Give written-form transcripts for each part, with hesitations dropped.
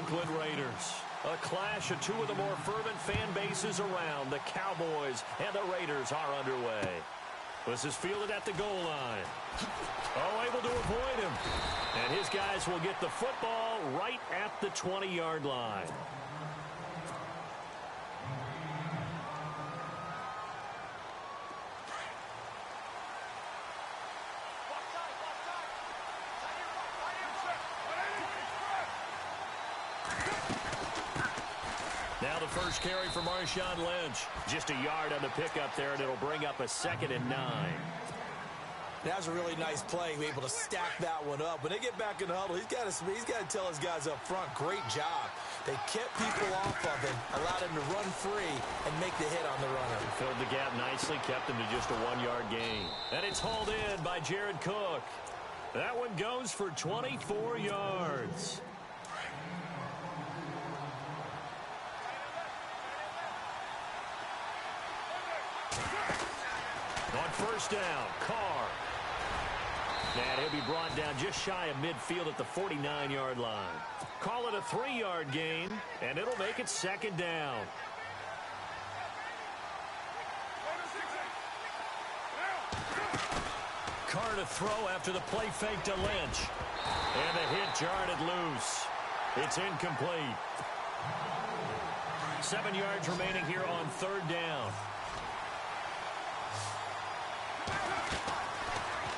Oakland Raiders. A clash of two of the more fervent fan bases around. The Cowboys and the Raiders are underway. This is fielded at the goal line. Oh, able to avoid him. And his guys will get the football right at the 20-yard line. Now the first carry for Marshawn Lynch. Just a yard on the pickup there, and it'll bring up a 2nd and 9. That was a really nice play. He was able to stack that one up. When they get back in the huddle, he's got to tell his guys up front, great job. They kept people off of him, allowed him to run free and make the hit on the runner. Filled the gap nicely, kept him to just a 1-yard gain. And it's hauled in by Jared Cook. That one goes for 24 yards. On first down, Carr. And he'll be brought down just shy of midfield at the 49-yard line. Call it a 3-yard gain, and it'll make it 2nd down. Carr to throw after the play fake to Lynch. And the hit jarred it loose. It's incomplete. 7 yards remaining here on 3rd down.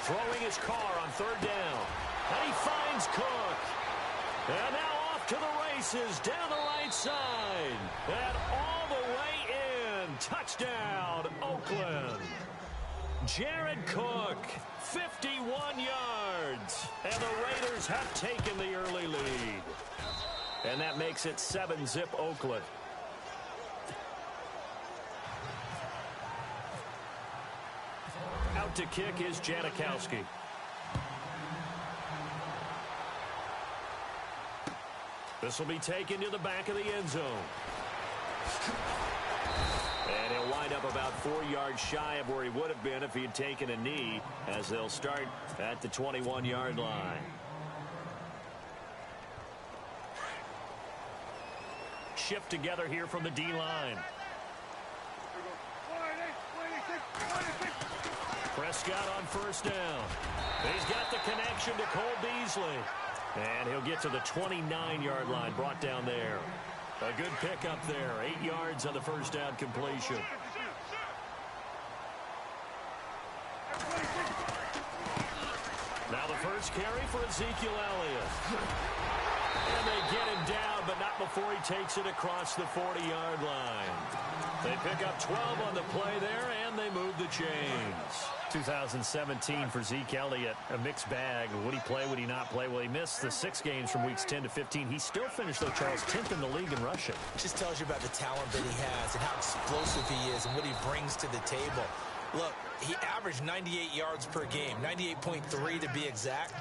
Throwing his Carr on 3rd down. And he finds Cook. And now off to the races down the right side. And all the way in. Touchdown, Oakland. Jared Cook, 51 yards. And the Raiders have taken the early lead. And that makes it 7-zip Oakland. Out to kick is Janikowski. This will be taken to the back of the end zone. And he'll wind up about 4 yards shy of where he would have been if he had taken a knee, as they'll start at the 21-yard line. Shift together here from the D-line. Prescott on first down. He's got the connection to Cole Beasley. And he'll get to the 29-yard line, brought down there. A good pickup there. 8 yards on the first down completion. Now the first carry for Ezekiel Elliott. And they get him down, but not before he takes it across the 40-yard line. They pick up 12 on the play there, and they move the chains. 2017 for Zeke Elliott, a mixed bag. Would he play, would he not play? Well, he missed the 6 games from weeks 10 to 15. He still finished, though, Charles, 10th in the league in rushing. Just tells you about the talent that he has and how explosive he is and what he brings to the table. Look, he averaged 98 yards per game, 98.3 to be exact,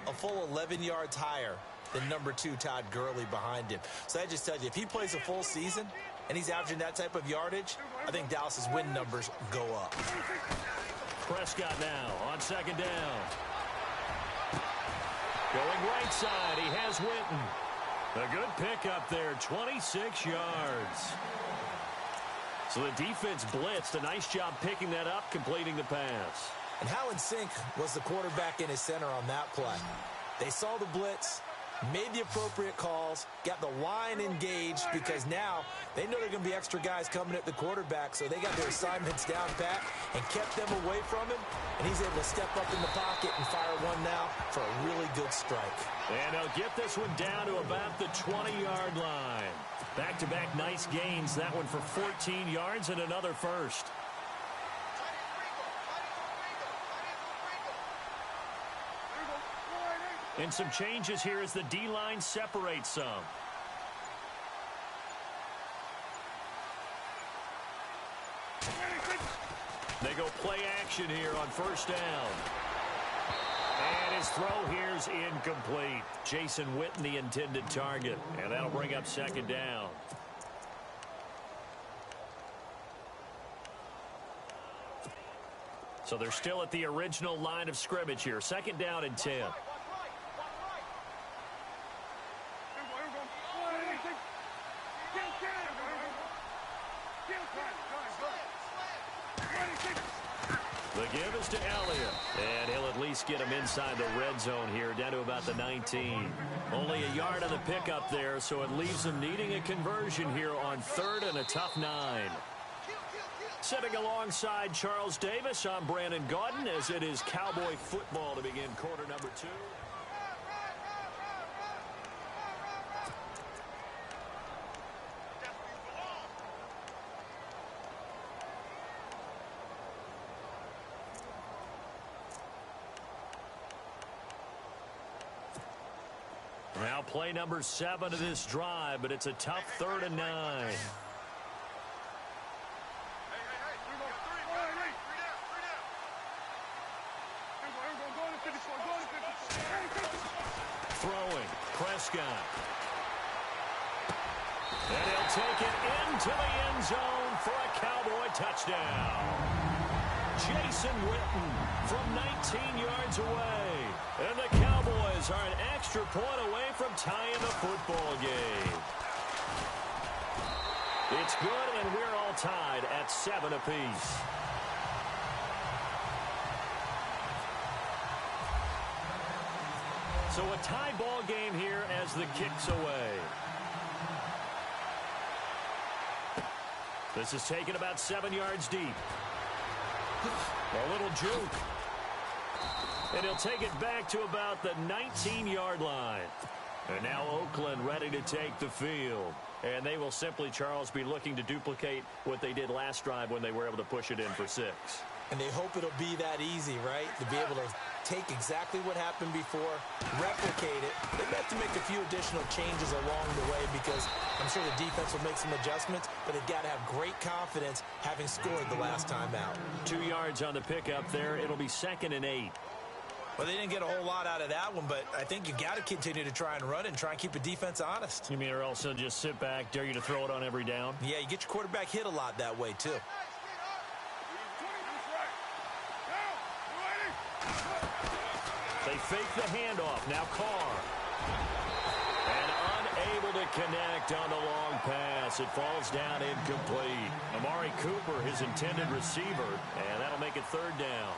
a full 11 yards higher than number 2 Todd Gurley behind him. So that just tells you, if he plays a full season and he's averaging that type of yardage, I think Dallas's win numbers go up. Prescott now on second down. Going right side, he has Witten. A good pickup there, 26 yards. So the defense blitzed. A nice job picking that up, completing the pass. And how in sync was the quarterback and his center on that play? They saw the blitz, made the appropriate calls, got the line engaged, because now they know there are going to be extra guys coming at the quarterback, so they got their assignments down pat and kept them away from him, and he's able to step up in the pocket and fire one now for a really good strike. And they'll get this one down to about the 20-yard line. Back-to-back nice gains, that one for 14 yards and another first. And some changes here as the D-line separates some. They go play action here on first down. And his throw here's incomplete. Jason Witten, the intended target. And that'll bring up second down. So they're still at the original line of scrimmage here. Second down and 10. The give is to Elliott. And he'll at least get him inside the red zone here, down to about the 19. Only a yard on the pickup there, so it leaves them needing a conversion here on 3rd and a tough 9. Sitting alongside Charles Davis, I'm Brandon Gaudin, as it is Cowboy football to begin quarter number 2. Now play number 7 of this drive, but it's a tough 3rd and 9. Throwing, Prescott. And he'll take it into the end zone for a Cowboy touchdown. Jason Witten from 19 yards away. And the Cowboys are an extra point away from tying the football game. It's good, and we're all tied at 7 apiece. So a tie ball game here as the kick's away. This is taken about 7 yards deep. A little juke. And he'll take it back to about the 19-yard line. And now Oakland ready to take the field. And they will simply, Charles, be looking to duplicate what they did last drive when they were able to push it in for 6. And they hope it'll be that easy, right? To be able to take exactly what happened before, replicate it. They have to make a few additional changes along the way because I'm sure the defense will make some adjustments, but they've got to have great confidence having scored the last time out. 2 yards on the pickup there. It'll be 2nd and 8. Well, they didn't get a whole lot out of that one, but I think you got to continue to try and run it and try and keep the defense honest. You mean or else they'll just sit back, dare you to throw it on every down? Yeah, you get your quarterback hit a lot that way, too. They fake the handoff. Now Carr. And unable to connect on the long pass. It falls down incomplete. Amari Cooper, his intended receiver, and that'll make it 3rd down.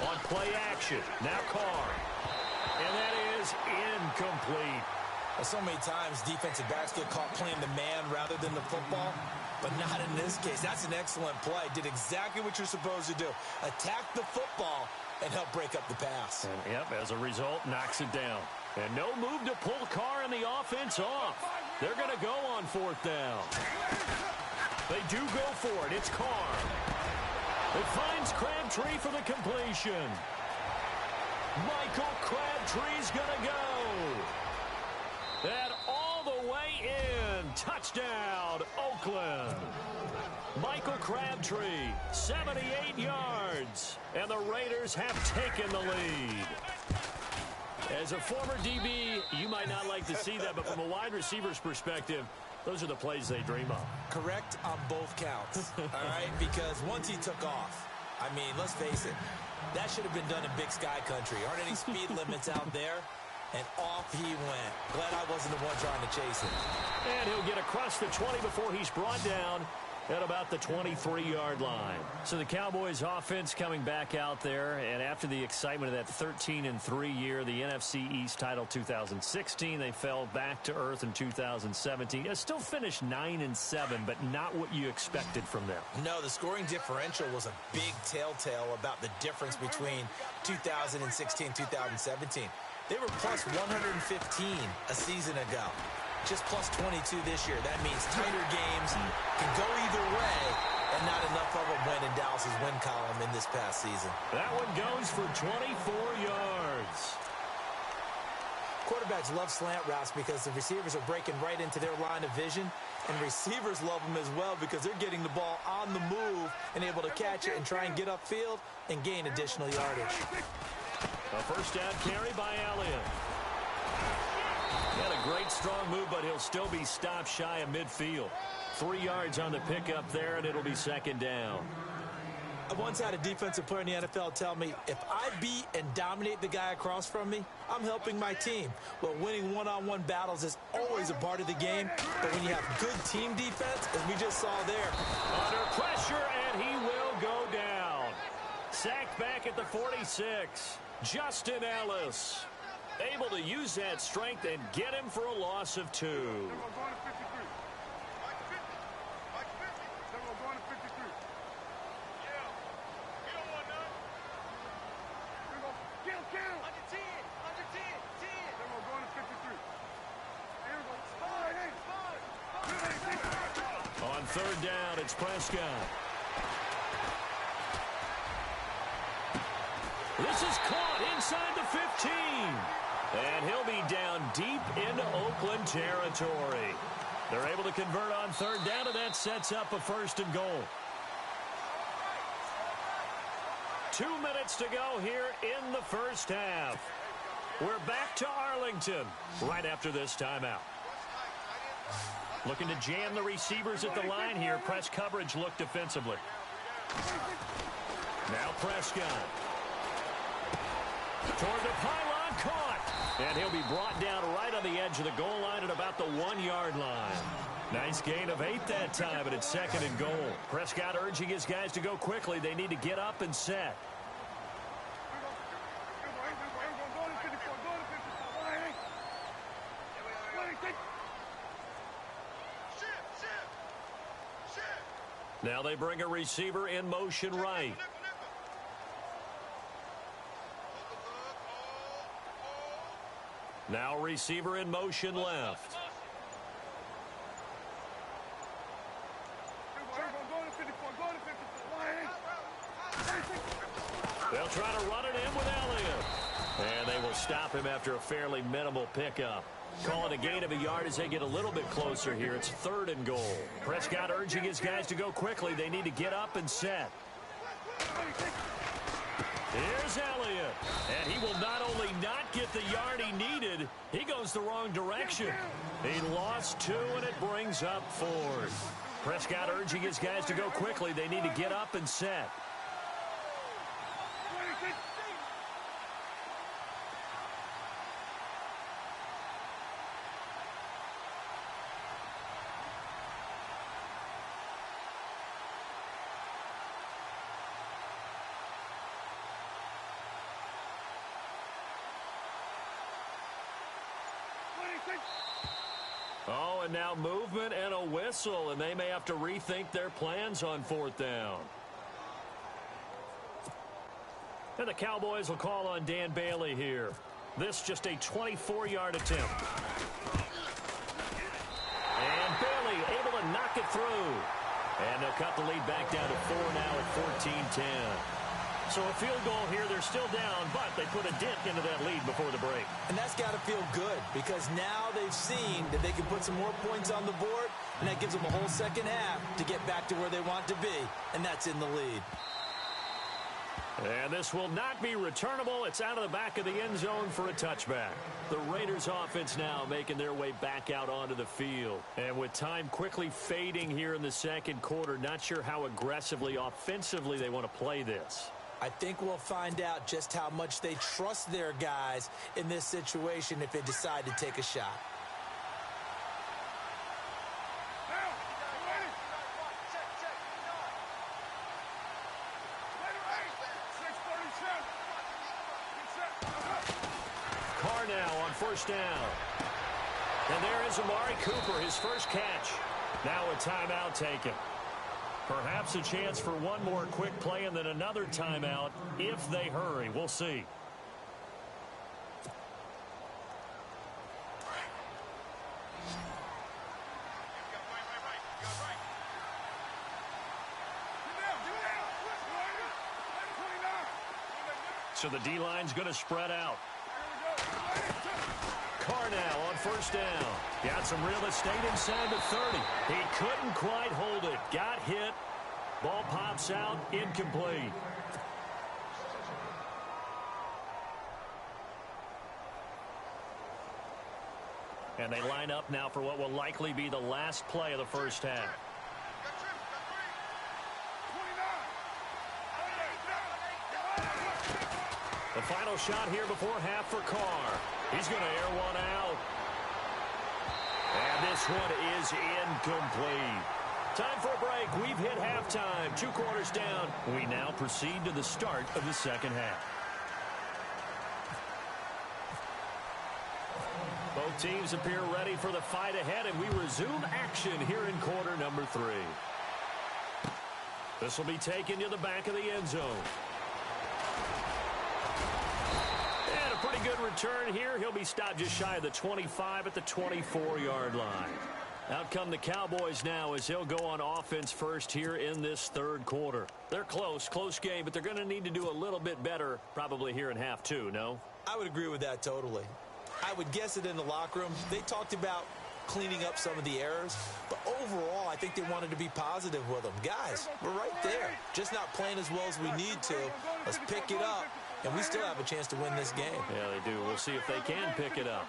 On play action. Now Carr. And that is incomplete. Well, so many times defensive backs get caught playing the man rather than the football, but not in this case. That's an excellent play. Did exactly what you're supposed to do. Attack the football and help break up the pass. And, yep, as a result, knocks it down. And no move to pull Carr and the offense off. They're going to go on 4th down. They do go for it. It's Carr. It finds Crabtree for the completion. Michael Crabtree's going to go. And all the way in. Touchdown, Oakland. Michael Crabtree, 78 yards. And the Raiders have taken the lead. As a former DB, you might not like to see that, but from a wide receiver's perspective, those are the plays they dream of. Correct on both counts, all right? Because once he took off, I mean, let's face it, that should have been done in Big Sky Country. Aren't any speed limits out there? And off he went. Glad I wasn't the one trying to chase him. And he'll get across the 20 before he's brought down at about the 23-yard line. So the Cowboys offense coming back out there, and after the excitement of that 13-3 year, the NFC East title 2016, they fell back to earth in 2017. It still finished 9-7, but not what you expected from them. No, the scoring differential was a big telltale about the difference between 2016 2017. They were plus 115 a season ago. Just plus 22 this year. That means tighter games can go either way, and not enough of them went in Dallas's win column in this past season. That one goes for 24 yards. Quarterbacks love slant routes because the receivers are breaking right into their line of vision, and receivers love them as well because they're getting the ball on the move and able to catch it and try and get upfield and gain additional yardage. A first down carry by Elliott. Had a great strong move, but he'll still be stopped shy of midfield. 3 yards on the pickup there, and it'll be 2nd down. I once had a defensive player in the NFL tell me, if I beat and dominate the guy across from me, I'm helping my team. Well, winning one-on-one battles is always a part of the game, but when you have good team defense, as we just saw there. Under pressure, and he will go down. Sacked back at the 46. Justin Ellis able to use that strength and get him for a loss of 2. On third down, it's Prescott. This is caught inside the 15. And he'll be down deep into Oakland territory. They're able to convert on third down, and that sets up a 1st and goal. 2 minutes to go here in the first half. We're back to Arlington right after this timeout. Looking to jam the receivers at the line here. Press coverage look defensively. Now Prescott. Toward the pylon, caught. And he'll be brought down right on the edge of the goal line at about the 1-yard line. Nice gain of 8 that time, and it's 2nd and goal. Prescott urging his guys to go quickly. They need to get up and set. Now they bring a receiver in motion right. Now receiver in motion left. They'll try to run it in with Elliott. And they will stop him after a fairly minimal pickup. Call it a gain of a yard as they get a little bit closer here. It's 3rd and goal. Prescott urging his guys to go quickly. They need to get up and set. Here's Elliott. And he will not only not get the yard he needed, he goes the wrong direction. He lost 2, and it brings up 4th. Prescott urging his guys to go quickly. They need to get up and set. Oh, and now movement and a whistle, and they may have to rethink their plans on 4th down. And the Cowboys will call on Dan Bailey here. This just a 24-yard attempt. And Bailey able to knock it through. And they'll cut the lead back down to 4 now at 14-10. So a field goal here, they're still down, but they put a dent into that lead before the break. And that's got to feel good because now they've seen that they can put some more points on the board, and that gives them a whole second half to get back to where they want to be, and that's in the lead. And this will not be returnable. It's out of the back of the end zone for a touchback. The Raiders offense now making their way back out onto the field. And with time quickly fading here in the second quarter, not sure how aggressively, offensively they want to play this. I think we'll find out just how much they trust their guys in this situation if they decide to take a shot. Carr now on 1st down. And there is Amari Cooper, his first catch. Now a timeout taken. Perhaps a chance for one more quick play and then another timeout if they hurry. We'll see. So the D-line's going to spread out. Carr now on 1st down. Got some real estate inside the 30. He couldn't quite hold it. Got hit. Ball pops out. Incomplete. And they line up now for what will likely be the last play of the first half. final shot here before half for Carr. He's going to air one out. And this one is incomplete. Time for a break. We've hit halftime. 2 quarters down. We now proceed to the start of the second half. Both teams appear ready for the fight ahead, and we resume action here in quarter number 3. This will be taken to the back of the end zone. And a pretty good return here. He'll be stopped just shy of the 25 at the 24-yard line. Out come the Cowboys now as he'll go on offense first here in this third quarter. They're close game, but they're going to need to do a little bit better probably here in half 2, no? I would agree with that totally. I would guess that in the locker room, they talked about cleaning up some of the errors, but overall, I think they wanted to be positive with them. Guys, we're right there, just not playing as well as we need to. Let's pick it up, and we still have a chance to win this game. Yeah, they do. We'll see if they can pick it up.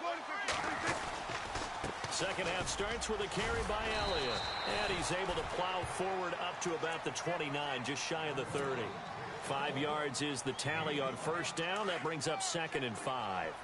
Second half starts with a carry by Elliott, and he's able to plow forward up to about the 29, just shy of the 30. 5 yards is the tally on first down. That brings up 2nd and 5.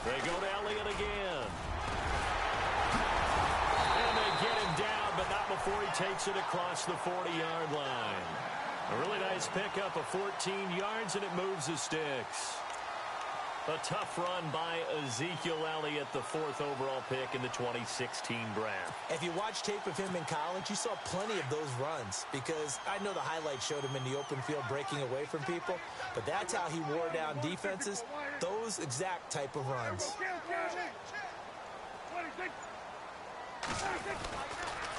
They go to Elliott again. And they get him down, but not before he takes it across the 40-yard line. A really nice pickup of 14 yards, and it moves the sticks. A tough run by Ezekiel Elliott, the 4th overall pick in the 2016 draft. If you watch tape of him in college, you saw plenty of those runs because I know the highlights showed him in the open field breaking away from people, but that's how he wore down defenses, those exact type of runs.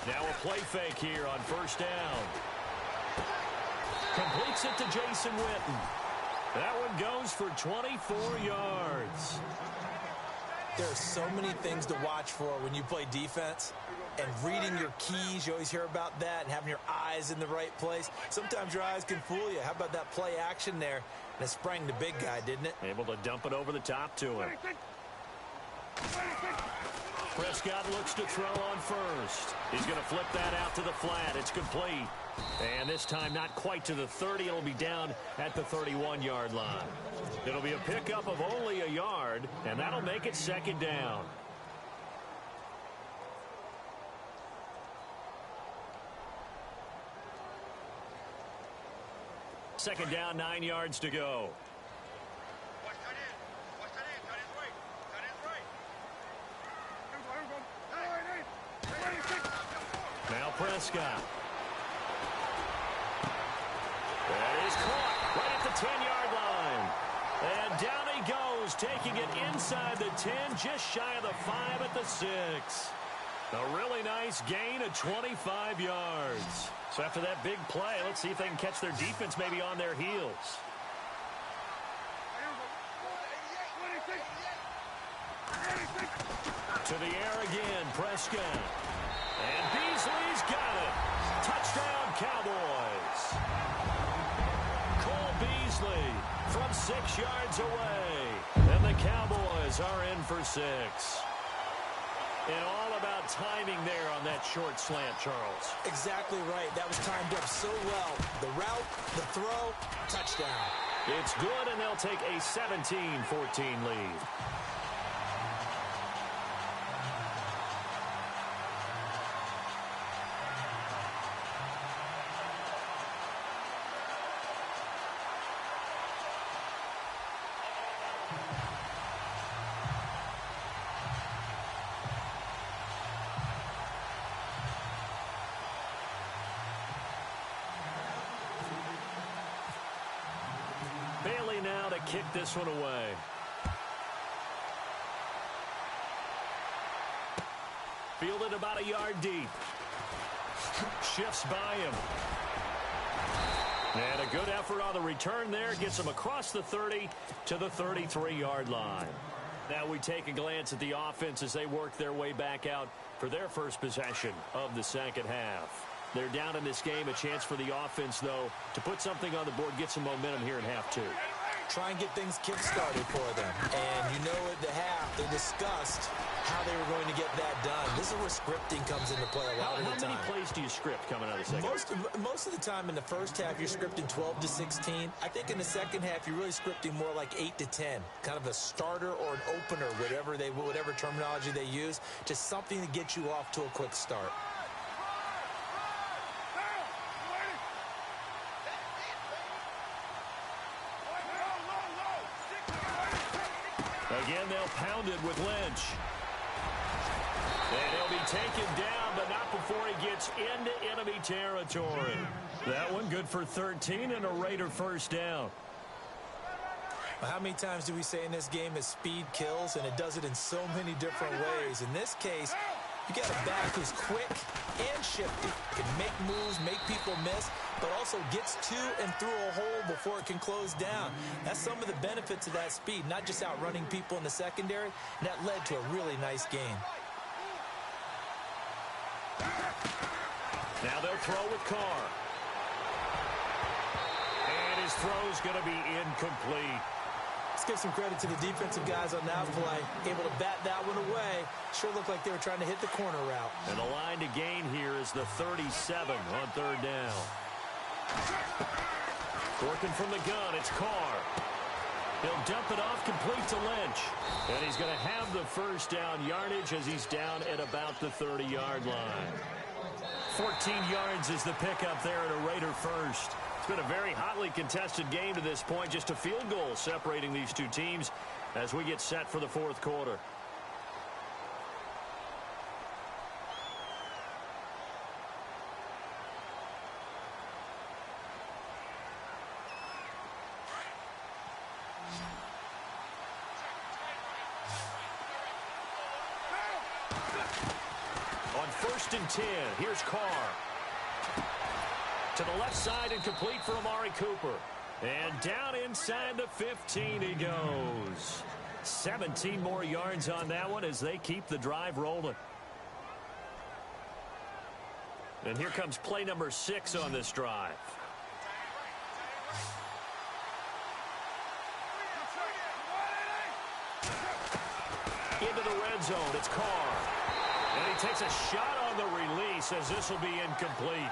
Now a play fake here on first down. Completes it to Jason Witten. That one goes for 24 yards. There are so many things to watch for when you play defense. And reading your keys, you always hear about that, and having your eyes in the right place. Sometimes your eyes can fool you. How about that play action there? And it sprang the big guy, didn't it? Able to dump it over the top to him. Prescott looks to throw on first. He's going to flip that out to the flat. It's complete. And this time not quite to the 30. It'll be down at the 31-yard line. It'll be a pickup of only a yard, and that'll make it 2nd down. Second down, 9 yards to go. Now Prescott. That is caught right at the 10-yard line. And down he goes, taking it inside the 10, just shy of the 5 at the 6. A really nice gain of 25 yards. So after that big play, let's see if they can catch their defense maybe on their heels. To the air again, Prescott. And Beasley's got it. Touchdown, Cowboys. Cole Beasley from 6 yards away. And the Cowboys are in for 6. And all about timing there on that short slant, Charles. Exactly right. That was timed up so well. The route, the throw, touchdown. It's good, and they'll take a 17-14 lead. Bailey now to kick this one away. Fielded about a yard deep. Shifts by him. And a good effort on the return there. Gets him across the 30 to the 33-yard line. Now we take a glance at the offense as they work their way back out for their first possession of the second half. They're down in this game. A chance for the offense, though, to put something on the board, get some momentum here in half two. Try and get things kick-started for them. And you know at the half, they discussed how they were going to get that done. This is where scripting comes into play a lot of the time. How many plays do you script coming out of the second? Most of the time in the first half, you're scripting 12 to 16. I think in the second half, you're really scripting more like 8 to 10. Kind of a starter or an opener, whatever terminology they use. Just something to get you off to a quick start. Again, they'll pound it with Lynch. And he'll be taken down, but not before he gets into enemy territory. That one good for 13 and a Raider first down. Well, how many times do we say in this game that speed kills, and it does it in so many different ways? In this case, you got a back who's quick and shifty, can make moves, make people miss, but also gets to and through a hole before it can close down. That's some of the benefits of that speed, not just outrunning people in the secondary, and that led to a really nice game. Now they'll throw with Carr. And his throw's going to be incomplete. Let's give some credit to the defensive guys on that play. Able to bat that one away. Sure looked like they were trying to hit the corner route. And the line to gain here is the 37 on third down. Working from the gun, it's Carr. He'll dump it off complete to Lynch. And he's going to have the first down yardage as he's down at about the 30-yard line. 14 yards is the pickup there at a Raider first. It's been a very hotly contested game to this point. Just a field goal separating these two teams as we get set for the fourth quarter. On 1st and 10, here's Carr. To the left side and complete for Amari Cooper. And down inside the 15 he goes. 17 more yards on that one as they keep the drive rolling. And here comes play number 6 on this drive. Into the red zone, it's Carr. And he takes a shot on the release as this will be incomplete.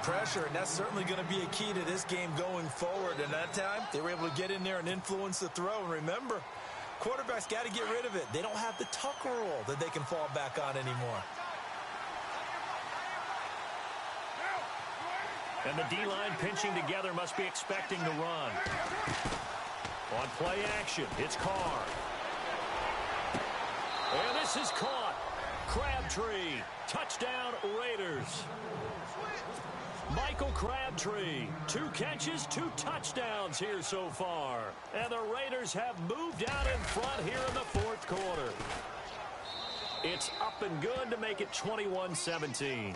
Pressure, and that's certainly going to be a key to this game going forward. And that time, they were able to get in there and influence the throw. And remember, quarterbacks got to get rid of it. They don't have the tuck rule that they can fall back on anymore. And the D-line pinching together must be expecting the run. On play action, it's Carr. And this is caught. Crabtree, touchdown Raiders. Michael Crabtree, 2 catches, 2 touchdowns here so far. And the Raiders have moved out in front here in the fourth quarter. It's up and good to make it 21-17.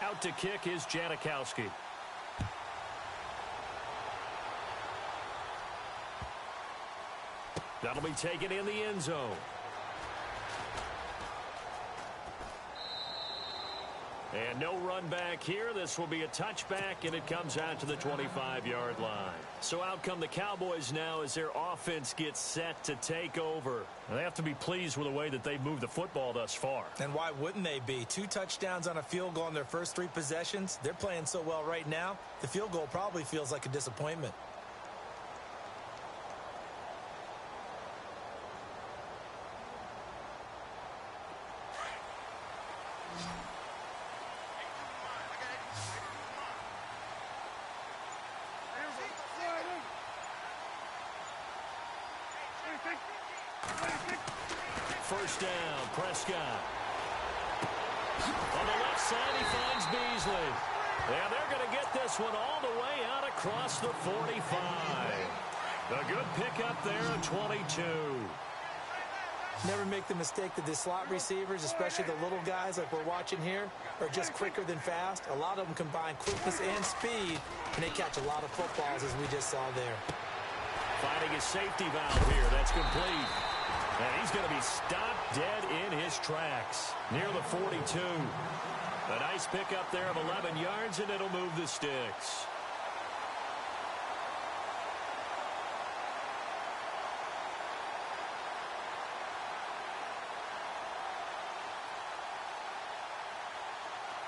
Out to kick is Janikowski. That'll be taken in the end zone. And no run back here. This will be a touchback, and it comes out to the 25-yard line. So out come the Cowboys now as their offense gets set to take over. And they have to be pleased with the way that they've moved the football thus far. And why wouldn't they be? 2 touchdowns on a field goal in their first 3 possessions. They're playing so well right now, the field goal probably feels like a disappointment. First down, Prescott. On the left side, he finds Beasley. And they're going to get this one all the way out across the 45. A good pickup there at 22. Never make the mistake that the slot receivers, especially the little guys like we're watching here, are just quicker than fast. A lot of them combine quickness and speed, and they catch a lot of footballs, as we just saw there. Finding his safety valve here. That's complete. And he's going to be stopped dead in his tracks near the 42. A nice pickup there of 11 yards, and it'll move the sticks.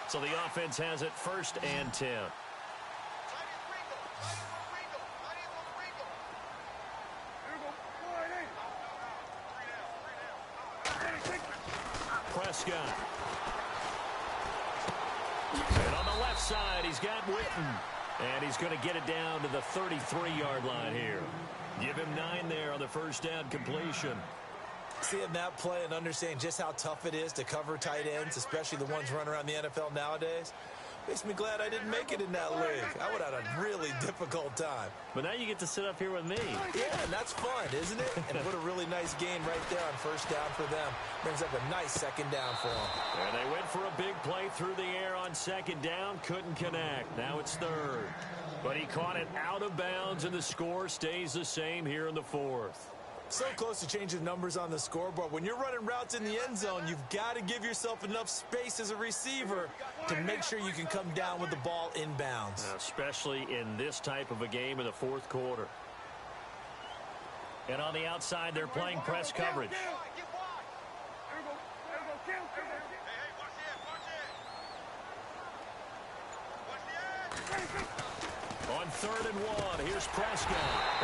So the offense has it 1st and 10. Prescott. And on the left side, he's got Witten. And he's going to get it down to the 33-yard line here. Give him 9 there on the first down completion. Seeing that play and understanding just how tough it is to cover tight ends, especially the ones running around the NFL nowadays, makes me glad I didn't make it in that league. I would have had a really difficult time. But now you get to sit up here with me. Yeah, and that's fun, isn't it? And what a really nice game right there on first down for them. Brings up a nice second down for them. And they went for a big play through the air on second down. Couldn't connect. Now it's 3rd. But he caught it out of bounds, and the score stays the same here in the 4th. So close to changing numbers on the scoreboard. When you're running routes in the end zone, you've got to give yourself enough space as a receiver to make sure you can come down with the ball inbounds. Especially in this type of a game in the 4th quarter. And on the outside, they're playing press coverage. On 3rd and 1, here's Prescott.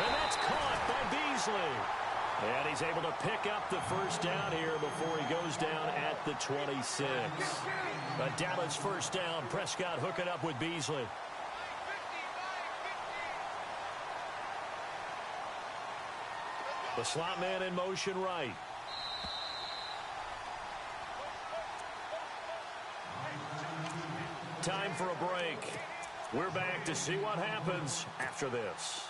And that's caught by Beasley. And he's able to pick up the first down here before he goes down at the 26. A Dallas first down. Prescott hooking up with Beasley. The slot man in motion right. Time for a break. We're back to see what happens after this.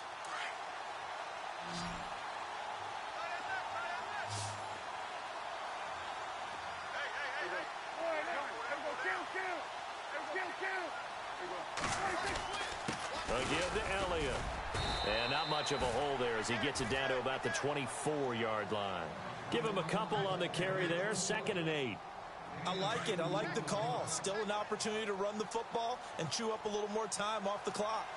Again to Elliott. And not much of a hole there as he gets it down to about the 24-yard line. Give him a couple on the carry there. 2nd and 8. I like it. I like the call. Still an opportunity to run the football and chew up a little more time off the clock.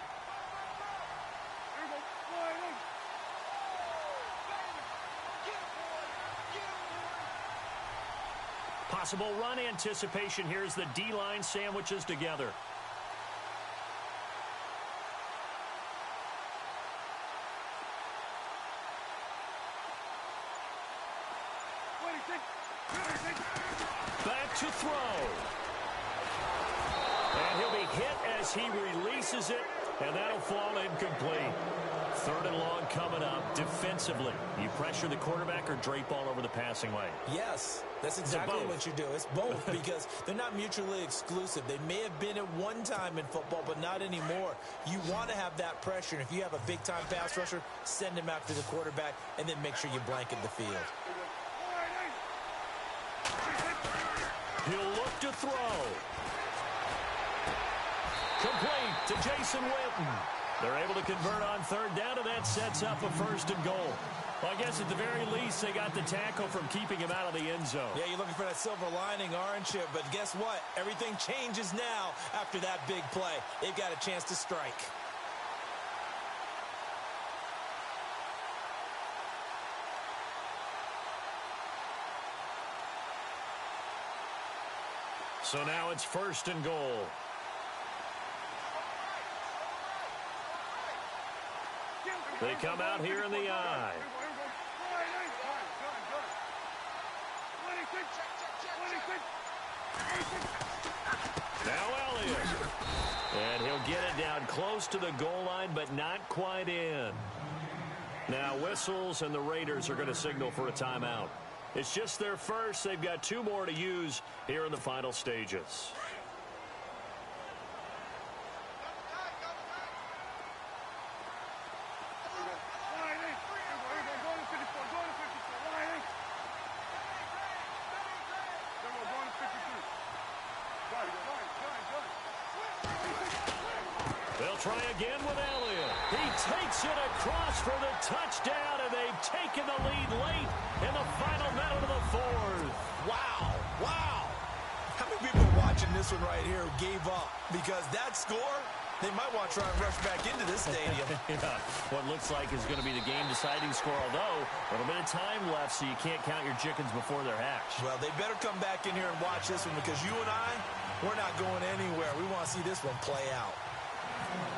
Possible run anticipation. Here's the D-line sandwiches together. Back to throw. And he'll be hit as he releases it, and that'll fall incomplete. 3rd and long coming up defensively. You pressure the quarterback or drape all over the passing lane? Yes, that's exactly what you do. It's both because they're not mutually exclusive. They may have been at one time in football, but not anymore. You want to have that pressure. And if you have a big-time pass rusher, send him after the quarterback, and then make sure you blanket the field. He'll look to throw. Complete to Jason Witten. They're able to convert on 3rd down, and that sets up a 1st and goal. Well, I guess at the very least, they got the tackle from keeping him out of the end zone. Yeah, you're looking for that silver lining, aren't you? But guess what? Everything changes now after that big play. They've got a chance to strike. So now it's 1st and goal. They come out here in the I. Now Elliott. And he'll get it down close to the goal line, but not quite in. Now whistles, and the Raiders are going to signal for a timeout. It's just their first. They've got 2 more to use here in the final stages. They'll try again with Elliott. He takes it across for the touchdown, and they've taken the lead late in the final minute of the fourth. Wow. Wow. How many people are watching this one right here who gave up? Because that score, they might want to try and rush back into this stadium. Yeah, what looks like is going to be the game-deciding score, although a little bit of time left, so you can't count your chickens before they're hatched. Well, they better come back in here and watch this one, because you and I, we're not going anywhere. We want to see this one play out.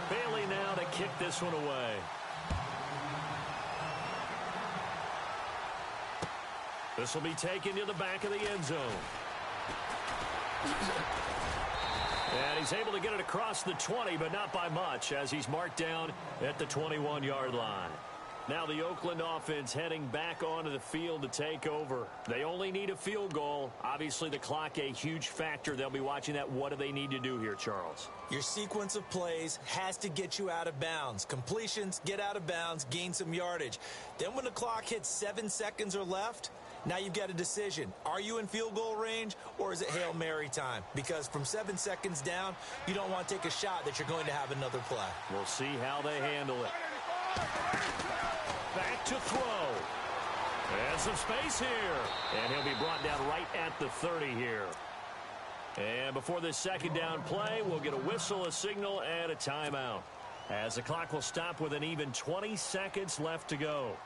Bailey now to kick this one away. This will be taken to the back of the end zone. And he's able to get it across the 20, but not by much, as he's marked down at the 21-yard line. Now the Oakland offense heading back onto the field to take over. They only need a field goal. Obviously, the clock a huge factor. They'll be watching that. What do they need to do here, Charles? Your sequence of plays has to get you out of bounds. Completions, get out of bounds, gain some yardage. Then when the clock hits 7 seconds or left, now you've got a decision. Are you in field goal range, or is it Hail Mary time? Because from 7 seconds down, you don't want to take a shot that you're going to have another play. We'll see how they handle it. Back to throw. And some space here. And he'll be brought down right at the 30 here. And before this second down play, we'll get a whistle, a signal, and a timeout, as the clock will stop with an even 20 seconds left to go.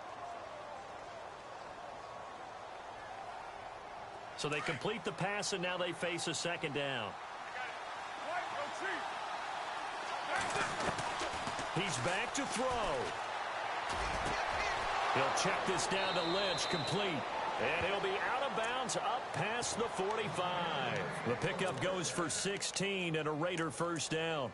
So they complete the pass, and now they face a second down. He's back to throw. He'll check this down to Lynch, complete. And he'll be out of bounds up past the 45. The pickup goes for 16 and a Raider first down.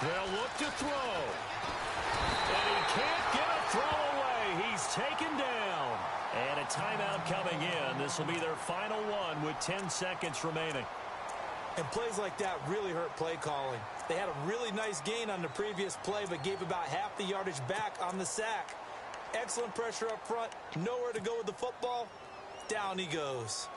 They'll look to throw. And he can't get a throw away. He's taken down. And a timeout coming in. This will be their final one with 10 seconds remaining. And plays like that really hurt play calling. They had a really nice gain on the previous play, but gave about half the yardage back on the sack. Excellent pressure up front. Nowhere to go with the football. Down he goes.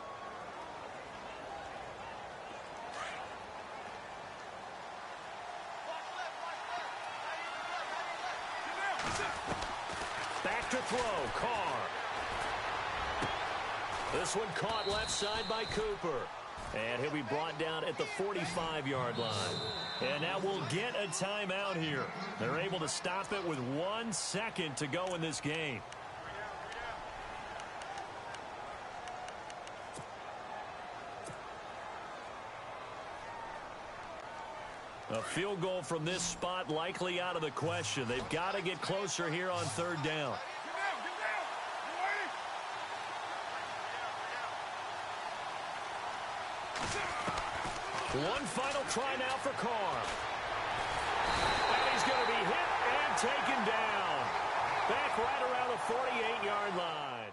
Back to throw, Carr. This one caught left side by Cooper. And he'll be brought down at the 45-yard line. And now we'll get a timeout here. They're able to stop it with 1 second to go in this game. A field goal from this spot likely out of the question. They've got to get closer here on third down. One final try now for Carr. And he's going to be hit and taken down. Back right around the 48-yard line.